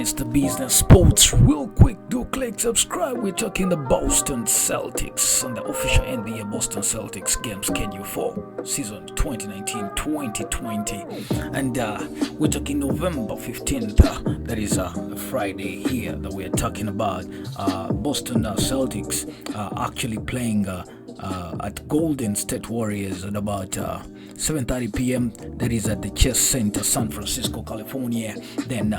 It's the business sports. Real quick, do click subscribe. We're talking the Boston Celtics on the official NBA Boston Celtics game schedule for season 2019-2020. And we're talking November 15th. That is a Friday here that we're talking about. Boston Celtics actually playing at Golden State Warriors at about 7:30 p.m. That is at the Chess Center, San Francisco, California. Then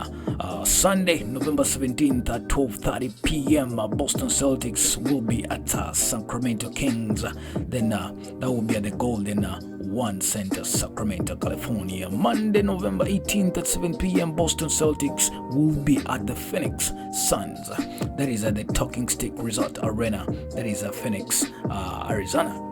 Sunday, November 17th at 12:30 p.m. Boston Celtics will be at Sacramento Kings. Then that will be at the Golden One Center, Sacramento, California. Monday, November 18th at 7 p.m. Boston Celtics will be at the Phoenix Suns. That is at the Talking Stick Resort Arena. That is Phoenix, Arizona.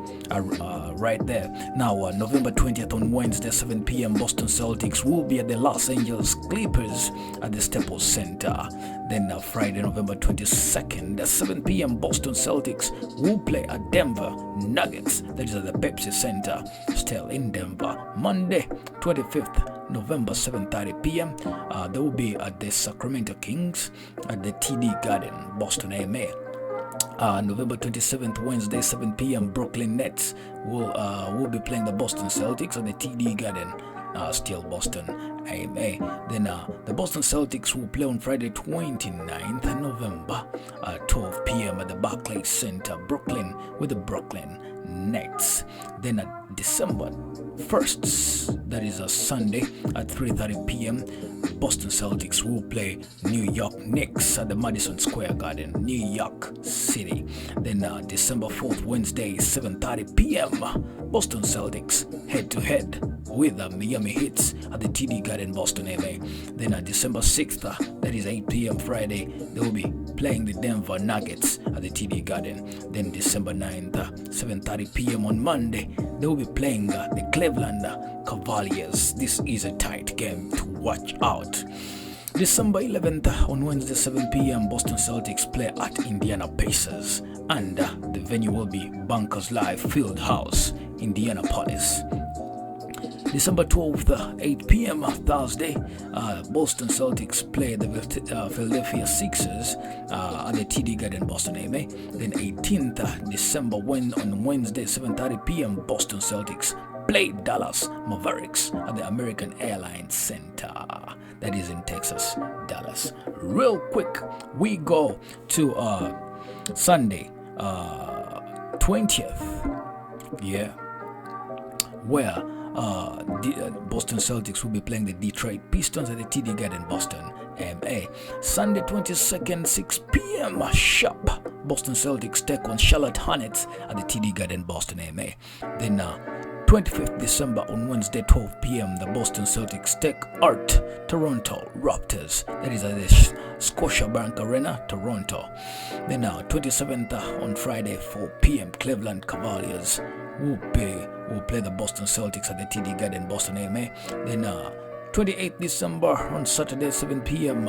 Right there. Now, November 20th on Wednesday, 7 p.m. Boston Celtics will be at the Los Angeles Clippers at the Staples Center. Then Friday, November 22nd at 7 p.m. Boston Celtics will play at Denver Nuggets. That is at the Pepsi Center, still in Denver. Monday, 25th November, 7:30 p.m. They will be at the Sacramento Kings at the TD Garden, Boston, AMA. November 27th, Wednesday, 7 p.m. Brooklyn Nets will be playing the Boston Celtics at the TD Garden, still Boston, AMA. Then the Boston Celtics will play on Friday, 29th November at 12 p.m. at the Barclays Center, Brooklyn, with the Brooklyn Nets. Then December 1st, that is a Sunday at 3:30 p.m. Boston Celtics will play New York Knicks at the Madison Square Garden, New York City. Then December 4th, Wednesday, 7:30 p.m. Boston Celtics head-to-head with the Miami Heat at the TD Garden, Boston, MA. Then December 6th, that is 8 p.m. Friday, they will be playing the Denver Nuggets at the TD Garden. Then December 9th, 7:30 p.m. on Monday, they will be playing the Cleveland Cavaliers. This is a tight game to watch out. December 11th on Wednesday, 7 p.m. Boston Celtics play at Indiana Pacers, and the venue will be Bankers Life Fieldhouse, Indianapolis. December 12th, 8 p.m. Thursday, Boston Celtics play the Philadelphia Sixers at the TD Garden, Boston, MA. Then 18th December, on Wednesday, 7:30 p.m. Boston Celtics play Dallas Mavericks at the American Airlines Center. That is in Texas, Dallas. Real quick, we go to Sunday, 20th, where Boston Celtics will be playing the Detroit Pistons at the TD Garden, Boston, MA. Sunday 22nd, 6 p.m. sharp, Boston Celtics take on Charlotte Hornets at the TD Garden, Boston, MA. Then 25th December on Wednesday, 12 p.m. the Boston Celtics take out Toronto Raptors. That is at the Scotiabank Arena, Toronto. Then 27th on Friday, 4 p.m. Cleveland Cavaliers will play the Boston Celtics at the TD Garden, Boston, MA. Then 28th December on Saturday, 7 p.m.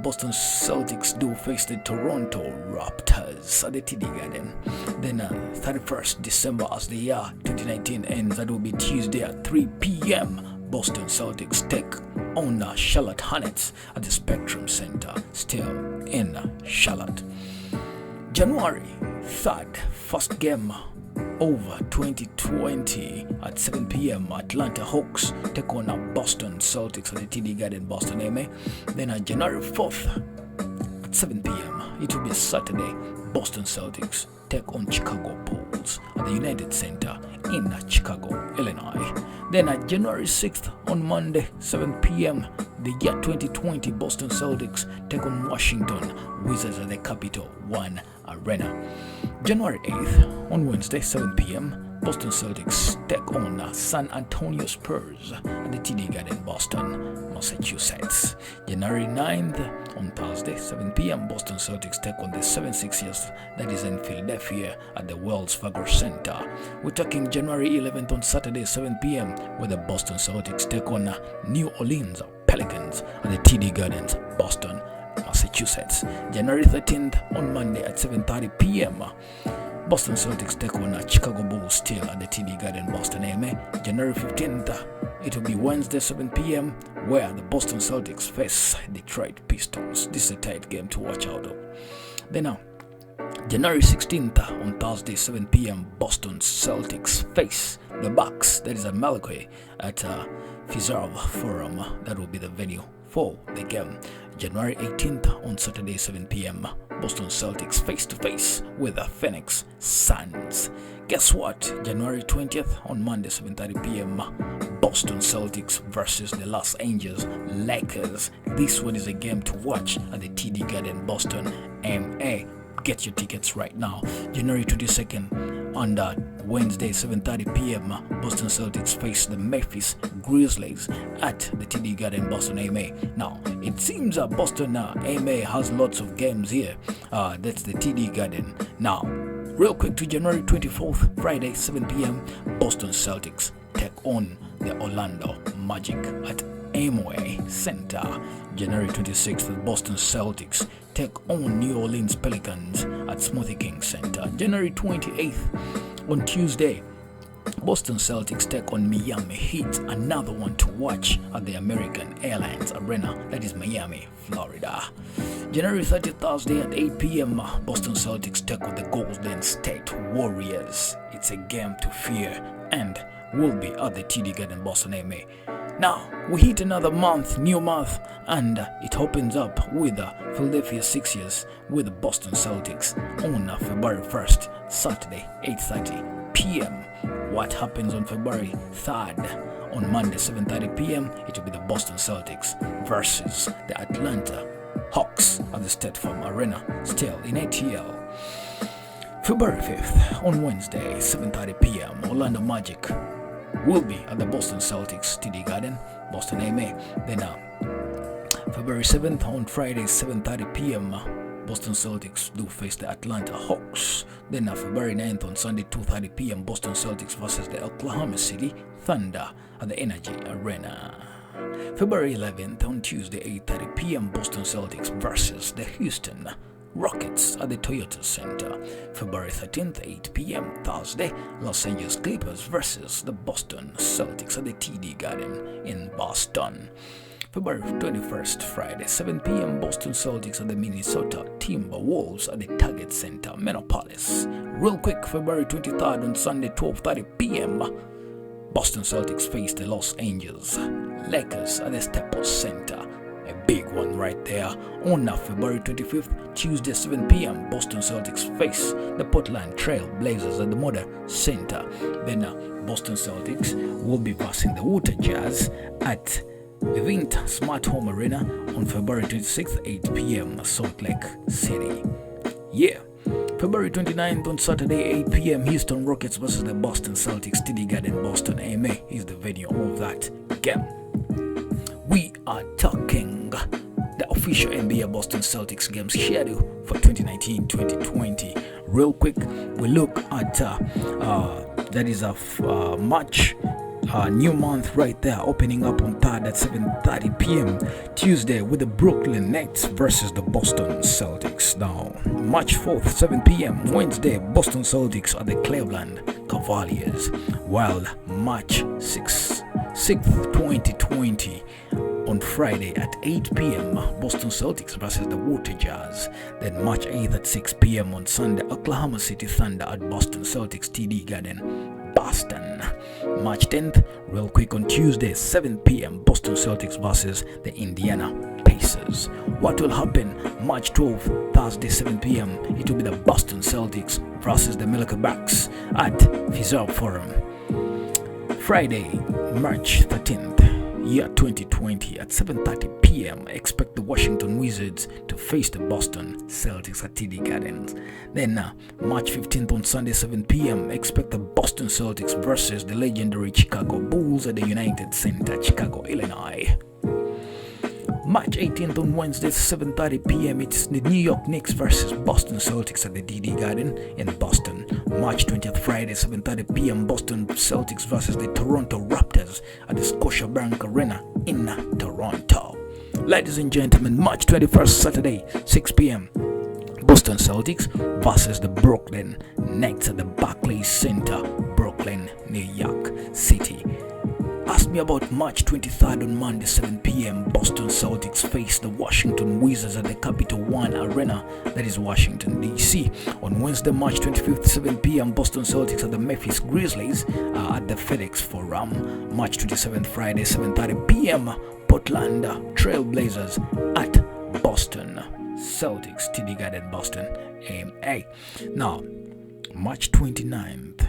Boston Celtics do face the Toronto Raptors at the TD Garden. Then 31st December, as the year 2019 ends, that will be Tuesday at 3 p.m. Boston Celtics take on Charlotte Hornets at the Spectrum Center, still in Charlotte. January 3rd, first game over 2020 at 7 p.m. Atlanta Hawks take on Boston Celtics at the TD Garden, Boston, MA. Then January 4th at 7 p.m. it will be Saturday. Boston Celtics take on Chicago Bulls at the United Center in Chicago, Illinois. Then January 6th on Monday, 7 p.m. the year 2020 Boston Celtics take on Washington Wizards at the Capital One Arena. January 8th on Wednesday, 7 p.m. Boston Celtics take on San Antonio Spurs at the TD Garden, Boston, Massachusetts. January 9th on Thursday, 7 p.m. Boston Celtics take on the 76ers, that is in Philadelphia at the Wells Fargo Center. We're talking January 11th on Saturday, 7 p.m. where the Boston Celtics take on New Orleans Pelicans at the TD Gardens, Boston, Massachusetts. January 13th on Monday at 7:30 p.m. Boston Celtics take on Chicago Bulls still at the TD Garden, Boston, AMA. January 15th, it will be Wednesday, 7 p.m., where the Boston Celtics face Detroit Pistons. This is a tight game to watch out of. Then now, January 16th, on Thursday, 7 p.m., Boston Celtics face the Bucks. That is at Malachi at Fiserv Forum. That will be the venue for the game. January 18th, on Saturday, 7 p.m., Boston Celtics face-to-face with the Phoenix Suns. Guess what? January 20th, on Monday, 7:30 p.m., Boston Celtics versus the Los Angeles Lakers. This one is a game to watch at the TD Garden, Boston, MA. Get your tickets right now. January 22nd, on Wednesday, 7:30 p.m., Boston Celtics face the Memphis Grizzlies at the TD Garden, Boston, AMA. Now, it seems Boston AMA has lots of games here. That's the TD Garden. Now, real quick to January 24th, Friday, 7 p.m., Boston Celtics take on the Orlando Magic at Amway Center. January 26th, the Boston Celtics take on New Orleans Pelicans at Smoothie King Center. January 28th, on Tuesday, Boston Celtics take on Miami Heat, another one to watch at the American Airlines Arena, that is Miami, Florida. January 30th, Thursday at 8 p.m., Boston Celtics take on the Golden State Warriors. It's a game to fear and will be at the TD Garden, Boston, AMA. Now, we hit another month, new month, and it opens up with the Philadelphia Sixers with the Boston Celtics on February 1st, Saturday, 8:30 p.m. What happens on February 3rd? On Monday, 7:30 p.m., it will be the Boston Celtics versus the Atlanta Hawks at the State Farm Arena, still in ATL. February 5th, on Wednesday, 7:30 p.m., Orlando Magic will be at the Boston Celtics TD Garden, Boston, AMA. Then February 7th, on Friday, 7:30 p.m., Boston Celtics do face the Atlanta Hawks. Then February 9th, on Sunday, 2:30 p.m., Boston Celtics versus the Oklahoma City Thunder at the Energy Arena. February 11th, on Tuesday, 8:30 p.m., Boston Celtics versus the Houston Rockets at the Toyota Center. February 13th, 8 p.m., Thursday, Los Angeles Clippers versus the Boston Celtics at the TD Garden in Boston. February 21st, Friday, 7 p.m., Boston Celtics at the Minnesota Timberwolves at the Target Center, Minneapolis. Real quick, February 23rd, on Sunday, 12:30 p.m., Boston Celtics face the Los Angeles Lakers at the Staples Center. A big one right there. On February 25th, Tuesday, 7 p.m., Boston Celtics face the Portland Trail Blazers at the Moda Center. Then Boston Celtics will be versing the Utah Jazz at Vivint Smart Home Arena on February 26th, 8 p.m., Salt Lake City. Yeah. February 29th, on Saturday, 8 p.m., Houston Rockets versus the Boston Celtics TD Garden, Boston, AMA is the venue of that game. We are talking the official NBA Boston Celtics games schedule for 2019-2020. Real quick, we look at that is a March new month right there, opening up on 3rd at 7:30 p.m. Tuesday with the Brooklyn Nets versus the Boston Celtics. Now, March 4th, 7 p.m. Wednesday, Boston Celtics are the Cleveland Cavaliers, while March 6th, 2020, on Friday at 8 p.m., Boston Celtics versus the Utah Jazz. Then March 8th at 6 p.m. on Sunday, Oklahoma City Thunder at Boston Celtics TD Garden, Boston. March 10th, real quick, on Tuesday, 7 p.m., Boston Celtics versus the Indiana Pacers. What will happen March 12th, Thursday, 7 p.m.? It will be the Boston Celtics versus the Milwaukee Bucks at Fiserv Forum. Friday, March 13th, year 2020 at 7:30 p.m. expect the Washington Wizards to face the Boston Celtics at TD Gardens. Then March 15th on Sunday 7 p.m. expect the Boston Celtics versus the legendary Chicago Bulls at the United Center, Chicago, Illinois. March 18th on Wednesday 7:30 p.m. it's the New York Knicks versus Boston Celtics at the TD Garden in Boston. March 20th Friday 7:30 p.m. Boston Celtics versus the Toronto Raptors at the Scotiabank Arena in Toronto. Ladies and gentlemen, March 21st Saturday 6 p.m. Boston Boston Celtics versus the Brooklyn Nets at the Barclays Center, Brooklyn, New York City. Ask me about March 23rd on Monday, 7 p.m. Boston Celtics face the Washington Wizards at the Capital One Arena, that is Washington, D.C. On Wednesday, March 25th, 7 p.m. Boston Celtics at the Memphis Grizzlies at the FedEx Forum. March 27th, Friday, 7:30 p.m. Portland Trail Blazers at Boston Celtics, TD Garden, Boston, MA. Now, March 29th,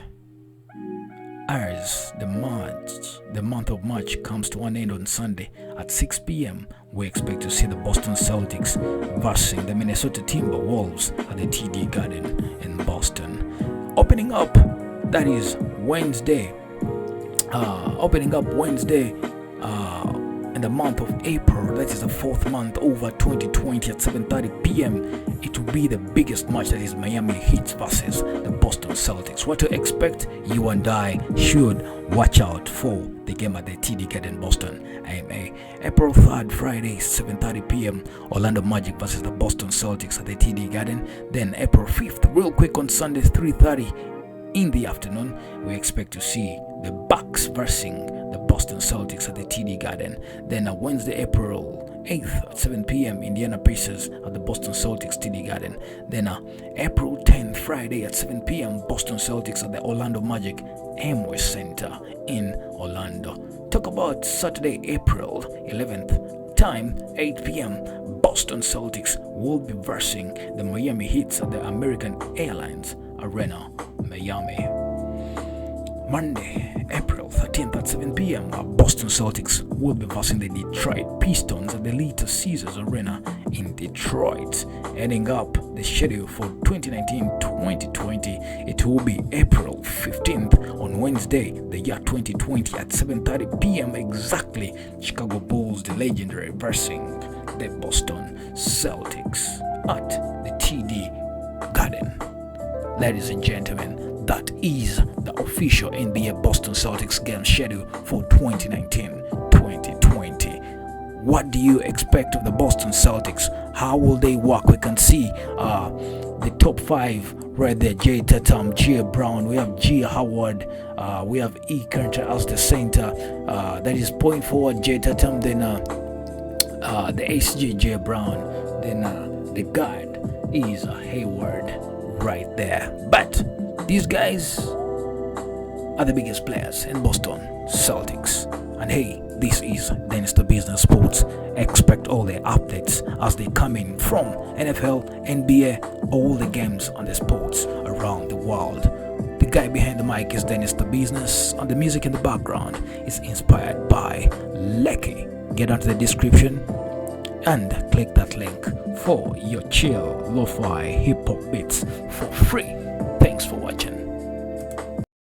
as the month of March comes to an end on Sunday at 6 p.m., we expect to see the Boston Celtics versus the Minnesota Timberwolves at the TD Garden in Boston. Opening up Wednesday in the month of April, that is the fourth month over 2020 at 7:30 p.m. It will be the biggest match, that is Miami Heat versus the Boston Celtics. What to expect? You and I should watch out for the game at the TD Garden, Boston, AMA. April 3rd, Friday, 7:30 p.m. Orlando Magic versus the Boston Celtics at the TD Garden. Then April 5th, real quick on Sunday, 3:30 in the afternoon, we expect to see the Bucks versus the Boston Celtics at the TD Garden. Then on Wednesday, April 8th at 7 p.m. Indiana Pacers at the Boston Celtics TD Garden. Then April 10th, Friday at 7 p.m. Boston Celtics at the Orlando Magic Amway Center in Orlando. Talk about Saturday, April 11th, time 8 p.m. Boston Celtics will be versing the Miami Heat at the American Airlines Arena, Miami. Monday, April 13th at 7 p.m. Boston Celtics will be versing the Detroit Pistons at the Little Caesars Arena in Detroit. Ending up the schedule for 2019-2020, it will be April 15th on Wednesday, the year 2020 at 7:30 p.m. exactly. Chicago Bulls, the legendary, versing the Boston Celtics at the TD Garden. Ladies and gentlemen, that is the official NBA Boston Celtics game schedule for 2019-2020. What do you expect of the Boston Celtics? How will they work? We can see the top five right there: Jay Tatum, Jay Brown, we have G Howard, we have E. Carter as the center, that is point forward Jay Tatum, then the HG Jay Brown, then the guard is Hayward right there. But these guys are the biggest players in Boston Celtics. And hey, this is DennisThaBizness Sports. Expect all the updates as they come in from NFL, NBA, all the games on the sports around the world. The guy behind the mic is DennisThaBizness, and the music in the background is inspired by Lecky. Get onto the description and click that link for your chill lo-fi hip-hop beats for free.